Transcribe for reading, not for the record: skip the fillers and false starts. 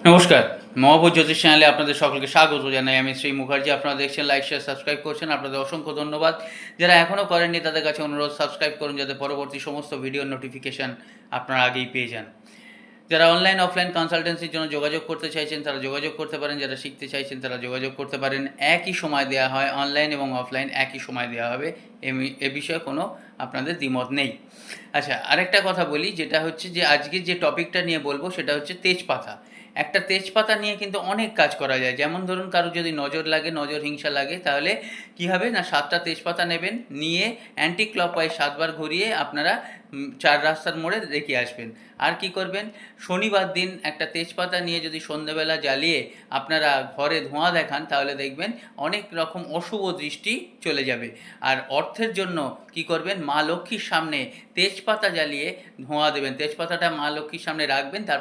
নমস্কার, মহাভূত জ্যোতিষ চ্যানেলে আপনাদের সকলকে স্বাগত জানাই। আমি শ্রী মুখার্জি। আপনারা দেখছেন, লাইক, শেয়ার, সাবস্ক্রাইব করছেন। আপনাদের অসংখ্য ধন্যবাদ। যারা এখনও করেননি তাদের কাছে অনুরোধ, সাবস্ক্রাইব করুন যাতে পরবর্তী সমস্ত ভিডিওর নোটিফিকেশান আপনারা আগেই পেয়ে যান। যারা অনলাইন অফলাইন কনসালটেন্সির জন্য যোগাযোগ করতে চাইছেন তারা যোগাযোগ করতে পারেন, যারা শিখতে চাইছেন তারা যোগাযোগ করতে পারেন। একই সময় দেওয়া হয়, অনলাইন এবং অফলাইন একই সময় দেওয়া হবে। এ বিষয়ে কোনো আপনাদের দ্বিমত নেই। আচ্ছা, আরেকটা কথা বলি, যেটা হচ্ছে যে আজকে যে টপিকটা নিয়ে বলবো সেটা হচ্ছে তেজপাতা। একটা তেজপাতা নিয়ে কিন্তু অনেক কাজ করা যায়। যেমন ধরুন, কারো যদি নজর লাগে, নজর হিংসা লাগে, তাহলে কী হবে না, 7টা তেজপাতা নেবেন, নিয়ে অ্যান্টি ক্লকওয়াইজ 7বার ঘুরিয়ে আপনারা 4 রাস্তার মোড়ে রেখে আসবেন। আর কি করবেন, শনিবার দিন একটা তেজপাতা নিয়ে যদি সন্ধ্যেবেলা জ্বালিয়ে আপনারা ঘরে ধোঁয়া দেখান, তাহলে দেখবেন অনেক রকম অশুভ দৃষ্টি চলে যাবে। আর অর্থের জন্য কি করবেন, মা লক্ষ্মীর সামনে তেজপাতা জ্বালিয়ে ধোঁয়া দেবেন। তেজপাতাটা মা লক্ষ্মীর সামনে রাখবেন, তার